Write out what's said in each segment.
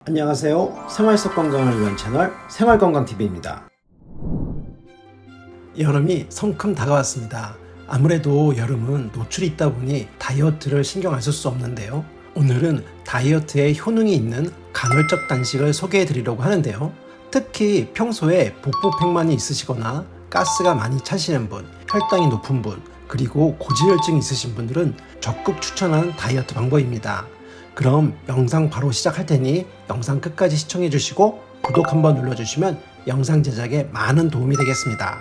안녕하세요. 생활 속 건강을 위한 채널 생활건강TV입니다. 여름이 성큼 다가왔습니다. 아무래도 여름은 노출이 있다 보니 다이어트를 신경 안 쓸 수 없는데요. 오늘은 다이어트에 효능이 있는 간헐적 단식을 소개해 드리려고 하는데요. 특히 평소에 복부팽만이 있으시거나 가스가 많이 차시는 분, 혈당이 높은 분, 그리고 고지혈증이 있으신 분들은 적극 추천하는 다이어트 방법입니다. 그럼 영상 바로 시작할 테니 영상 끝까지 시청해 주시고 구독 한번 눌러주시면 영상 제작에 많은 도움이 되겠습니다.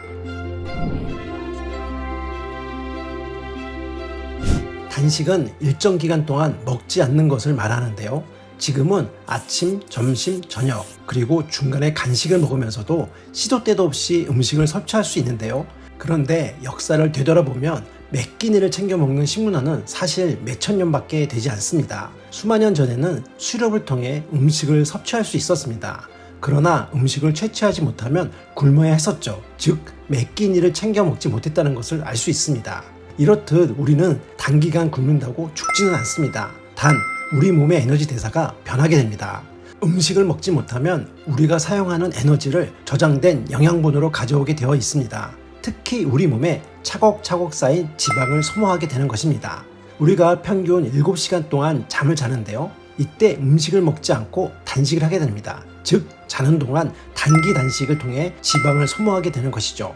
단식은 일정 기간 동안 먹지 않는 것을 말하는데요. 지금은 아침, 점심, 저녁 그리고 중간에 간식을 먹으면서도 시도 때도 없이 음식을 섭취할 수 있는데요. 그런데 역사를 되돌아보면 몇 끼니를 챙겨 먹는 식문화는 사실 몇천 년밖에 되지 않습니다. 수만 년 전에는 수렵을 통해 음식을 섭취할 수 있었습니다. 그러나 음식을 채취하지 못하면 굶어야 했었죠. 즉, 몇 끼니를 챙겨 먹지 못했다는 것을 알 수 있습니다. 이렇듯 우리는 단기간 굶는다고 죽지는 않습니다. 단, 우리 몸의 에너지 대사가 변하게 됩니다. 음식을 먹지 못하면 우리가 사용하는 에너지를 저장된 영양분으로 가져오게 되어 있습니다. 특히 우리 몸에 차곡차곡 쌓인 지방을 소모하게 되는 것입니다. 우리가 평균 7시간 동안 잠을 자는데요. 이때 음식을 먹지 않고 단식을 하게 됩니다. 즉, 자는 동안 단기 단식을 통해 지방을 소모하게 되는 것이죠.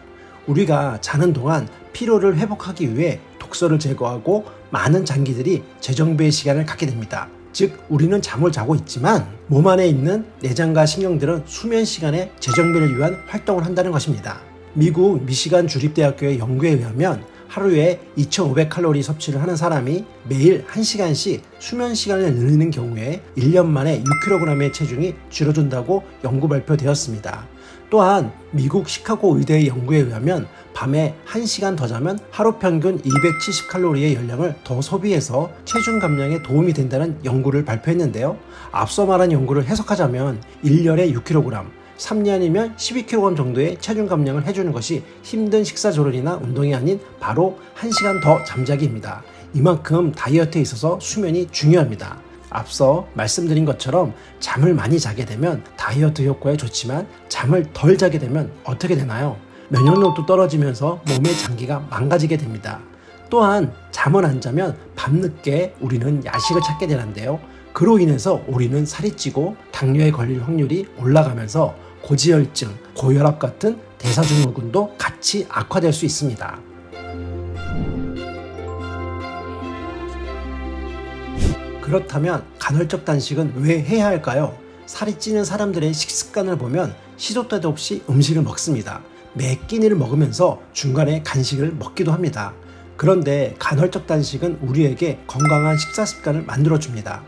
우리가 자는 동안 피로를 회복하기 위해 독소를 제거하고 많은 장기들이 재정비의 시간을 갖게 됩니다. 즉, 우리는 잠을 자고 있지만 몸 안에 있는 내장과 신경들은 수면 시간에 재정비를 위한 활동을 한다는 것입니다. 미국 미시간 주립대학교의 연구에 의하면 하루에 2,500칼로리 섭취를 하는 사람이 매일 1시간씩 수면 시간을 늘리는 경우에 1년 만에 6kg의 체중이 줄어든다고 연구 발표되었습니다. 또한 미국 시카고 의대의 연구에 의하면 밤에 1시간 더 자면 하루 평균 270칼로리의 열량을 더 소비해서 체중 감량에 도움이 된다는 연구를 발표했는데요. 앞서 말한 연구를 해석하자면 1년에 6kg, 3년이면 12kg 정도의 체중 감량을 해주는 것이 힘든 식사조절이나 운동이 아닌 바로 1시간 더 잠자기입니다. 이만큼 다이어트에 있어서 수면이 중요합니다. 앞서 말씀드린 것처럼 잠을 많이 자게 되면 다이어트 효과에 좋지만 잠을 덜 자게 되면 어떻게 되나요? 면역력도 떨어지면서 몸의 장기가 망가지게 됩니다. 또한 잠을 안 자면 밤늦게 우리는 야식을 찾게 되는데요. 그로 인해서 우리는 살이 찌고 당뇨에 걸릴 확률이 올라가면서 고지혈증, 고혈압 같은 대사증후군도 같이 악화될 수 있습니다. 그렇다면 간헐적 단식은 왜 해야 할까요? 살이 찌는 사람들의 식습관을 보면 시도 때도 없이 음식을 먹습니다. 매 끼니를 먹으면서 중간에 간식을 먹기도 합니다. 그런데 간헐적 단식은 우리에게 건강한 식사 습관을 만들어줍니다.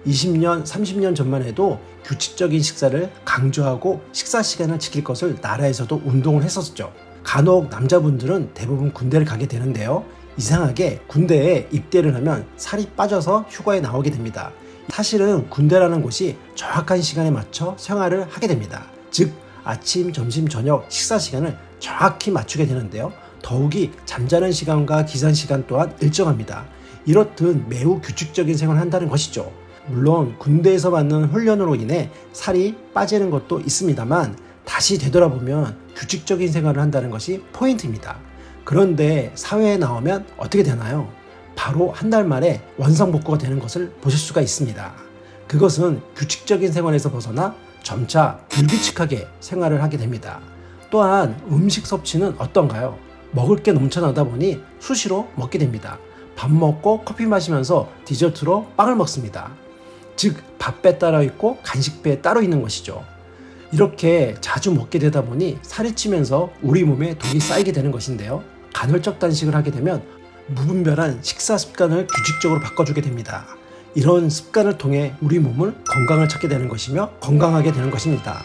20년, 30년 전만 해도 규칙적인 식사를 강조하고 식사 시간을 지킬 것을 나라에서도 운동을 했었죠. 간혹 남자분들은 대부분 군대를 가게 되는데요. 이상하게 군대에 입대를 하면 살이 빠져서 휴가에 나오게 됩니다. 사실은 군대라는 곳이 정확한 시간에 맞춰 생활을 하게 됩니다. 즉, 아침, 점심, 저녁 식사 시간을 정확히 맞추게 되는데요. 더욱이 잠자는 시간과 기상 시간 또한 일정합니다. 이렇듯 매우 규칙적인 생활을 한다는 것이죠. 물론 군대에서 받는 훈련으로 인해 살이 빠지는 것도 있습니다만 다시 되돌아보면 규칙적인 생활을 한다는 것이 포인트입니다. 그런데 사회에 나오면 어떻게 되나요? 바로 한 달 만에 원상복구가 되는 것을 보실 수가 있습니다. 그것은 규칙적인 생활에서 벗어나 점차 불규칙하게 생활을 하게 됩니다. 또한 음식 섭취는 어떤가요? 먹을 게 넘쳐나다 보니 수시로 먹게 됩니다. 밥 먹고 커피 마시면서 디저트로 빵을 먹습니다. 즉, 밥배 따로 있고 간식배 따로 있는 것이죠. 이렇게 자주 먹게 되다 보니 살이 찌면서 우리 몸에 독이 쌓이게 되는 것인데요. 간헐적 단식을 하게 되면 무분별한 식사 습관을 규칙적으로 바꿔주게 됩니다. 이런 습관을 통해 우리 몸을 건강을 찾게 되는 것이며 건강하게 되는 것입니다.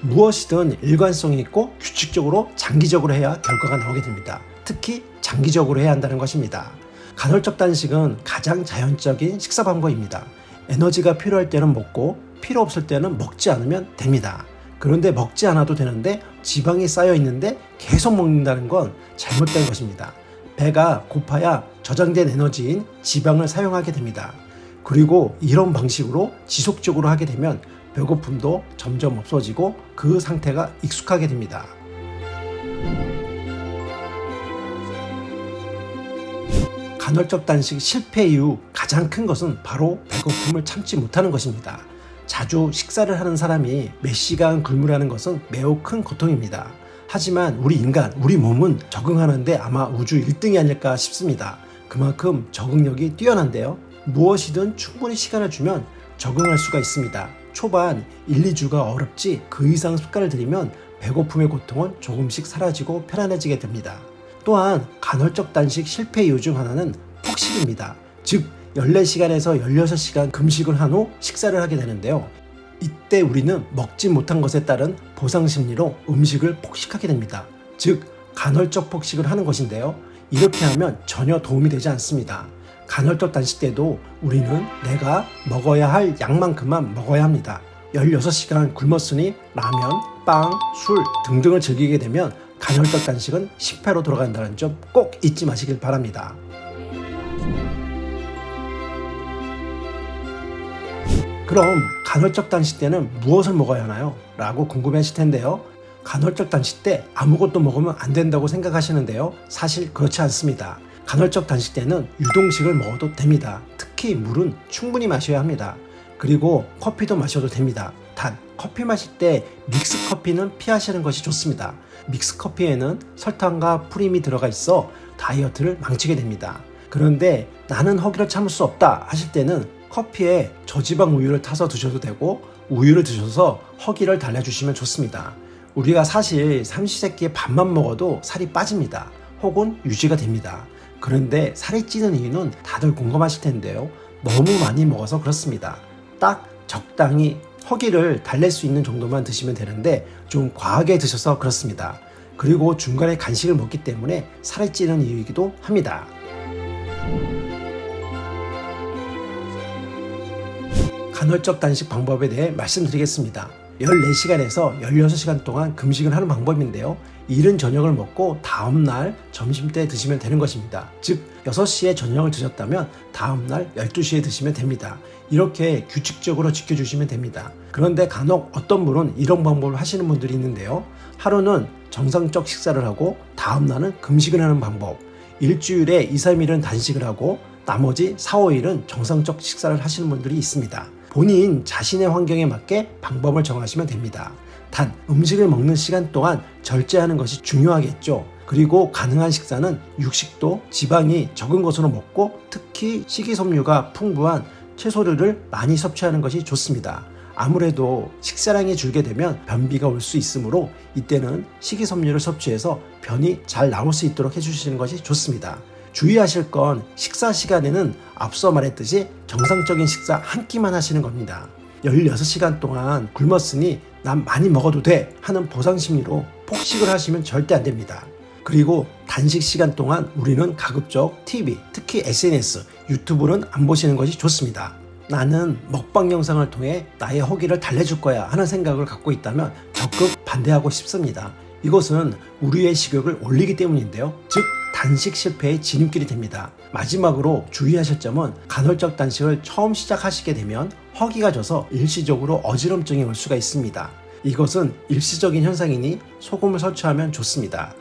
무엇이든 일관성이 있고 규칙적으로 장기적으로 해야 결과가 나오게 됩니다. 특히 장기적으로 해야 한다는 것입니다. 간헐적 단식은 가장 자연적인 식사 방법입니다. 에너지가 필요할 때는 먹고 필요 없을 때는 먹지 않으면 됩니다. 그런데 먹지 않아도 되는데 지방이 쌓여 있는데 계속 먹는다는 건 잘못된 것입니다. 배가 고파야 저장된 에너지인 지방을 사용하게 됩니다. 그리고 이런 방식으로 지속적으로 하게 되면 배고픔도 점점 없어지고 그 상태가 익숙하게 됩니다. 간헐적 단식 실패 이후 가장 큰 것은 바로 배고픔을 참지 못하는 것입니다. 자주 식사를 하는 사람이 몇 시간 굶으라는 것은 매우 큰 고통입니다. 하지만 우리 인간, 우리 몸은 적응하는데 아마 우주 1등이 아닐까 싶습니다. 그만큼 적응력이 뛰어난데요. 무엇이든 충분히 시간을 주면 적응할 수가 있습니다. 초반 1, 2주가 어렵지 그 이상 습관을 들이면 배고픔의 고통은 조금씩 사라지고 편안해지게 됩니다. 또한 간헐적 단식 실패 이유 중 하나는 폭식입니다. 즉 14시간에서 16시간 금식을 한 후 식사를 하게 되는데요. 이때 우리는 먹지 못한 것에 따른 보상 심리로 음식을 폭식하게 됩니다. 즉 간헐적 폭식을 하는 것인데요. 이렇게 하면 전혀 도움이 되지 않습니다. 간헐적 단식 때도 우리는 내가 먹어야 할 양만큼만 먹어야 합니다. 16시간 굶었으니 라면, 빵, 술 등등을 즐기게 되면 간헐적 단식은 실패로 돌아간다는 점 꼭 잊지 마시길 바랍니다. 그럼 간헐적 단식 때는 무엇을 먹어야 하나요? 라고 궁금해하실 텐데요. 간헐적 단식 때 아무것도 먹으면 안 된다고 생각하시는데요. 사실 그렇지 않습니다. 간헐적 단식 때는 유동식을 먹어도 됩니다. 특히 물은 충분히 마셔야 합니다. 그리고 커피도 마셔도 됩니다. 단 커피 마실 때 믹스 커피는 피하시는 것이 좋습니다. 믹스 커피에는 설탕과 프림이 들어가 있어 다이어트를 망치게 됩니다. 그런데 나는 허기를 참을 수 없다 하실 때는 커피에 저지방 우유를 타서 드셔도 되고 우유를 드셔서 허기를 달래주시면 좋습니다. 우리가 사실 삼시세끼에 밥만 먹어도 살이 빠집니다. 혹은 유지가 됩니다. 그런데 살이 찌는 이유는 다들 공감하실 텐데요. 너무 많이 먹어서 그렇습니다. 딱 적당히 허기를 달랠 수 있는 정도만 드시면 되는데 좀 과하게 드셔서 그렇습니다. 그리고 중간에 간식을 먹기 때문에 살이 찌는 이유이기도 합니다. 간헐적 단식 방법에 대해 말씀드리겠습니다. 14시간에서 16시간 동안 금식을 하는 방법인데요. 이른 저녁을 먹고 다음날 점심때 드시면 되는 것입니다. 즉 6시에 저녁을 드셨다면 다음날 12시에 드시면 됩니다. 이렇게 규칙적으로 지켜주시면 됩니다. 그런데 간혹 어떤 분은 이런 방법을 하시는 분들이 있는데요. 하루는 정상적 식사를 하고 다음날은 금식을 하는 방법, 일주일에 2, 3일은 단식을 하고 나머지 4, 5일은 정상적 식사를 하시는 분들이 있습니다. 본인 자신의 환경에 맞게 방법을 정하시면 됩니다. 단 음식을 먹는 시간 동안 절제하는 것이 중요하겠죠. 그리고 가능한 식사는 육식도 지방이 적은 것으로 먹고 특히 식이섬유가 풍부한 채소류를 많이 섭취하는 것이 좋습니다. 아무래도 식사량이 줄게 되면 변비가 올 수 있으므로 이때는 식이섬유를 섭취해서 변이 잘 나올 수 있도록 해주시는 것이 좋습니다. 주의하실 건 식사 시간에는 앞서 말했듯이 정상적인 식사 한 끼만 하시는 겁니다. 16시간 동안 굶었으니 난 많이 먹어도 돼 하는 보상 심리로 폭식을 하시면 절대 안 됩니다. 그리고 단식 시간 동안 우리는 가급적 TV, 특히 SNS, 유튜브는 안 보시는 것이 좋습니다. 나는 먹방 영상을 통해 나의 허기를 달래줄 거야 하는 생각을 갖고 있다면 적극 반대하고 싶습니다. 이것은 우리의 식욕을 올리기 때문인데요. 즉 단식 실패의 지름길이 됩니다. 마지막으로 주의하실 점은 간헐적 단식을 처음 시작하시게 되면 허기가 져서 일시적으로 어지럼증이 올 수가 있습니다. 이것은 일시적인 현상이니 소금을 섭취하면 좋습니다.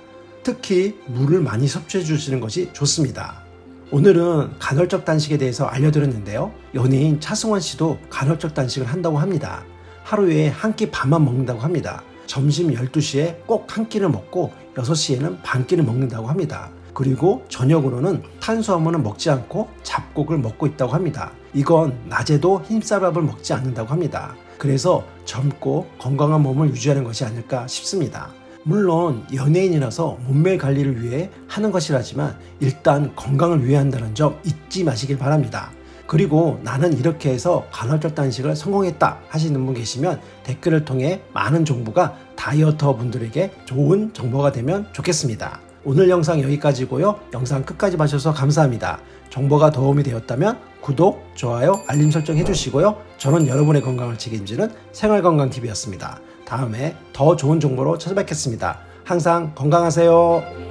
특히 물을 많이 섭취해 주시는 것이 좋습니다. 오늘은 간헐적 단식에 대해서 알려드렸는데요. 연예인 차승원 씨도 간헐적 단식을 한다고 합니다. 하루에 한 끼 반만 먹는다고 합니다. 점심 12시에 꼭 한 끼를 먹고 6시에는 반 끼를 먹는다고 합니다. 그리고 저녁으로는 탄수화물을 먹지 않고 잡곡을 먹고 있다고 합니다. 이건 낮에도 흰쌀밥을 먹지 않는다고 합니다. 그래서 젊고 건강한 몸을 유지하는 것이 아닐까 싶습니다. 물론 연예인이라서 몸매 관리를 위해 하는 것이라지만 일단 건강을 위해 한다는 점 잊지 마시길 바랍니다. 그리고 나는 이렇게 해서 간헐적 단식을 성공했다 하시는 분 계시면 댓글을 통해 많은 정보가 다이어터 분들에게 좋은 정보가 되면 좋겠습니다. 오늘 영상 여기까지고요. 영상 끝까지 봐주셔서 감사합니다. 정보가 도움이 되었다면 구독, 좋아요, 알림 설정 해주시고요. 저는 여러분의 건강을 책임지는 생활건강TV였습니다. 다음에 더 좋은 정보로 찾아뵙겠습니다. 항상 건강하세요.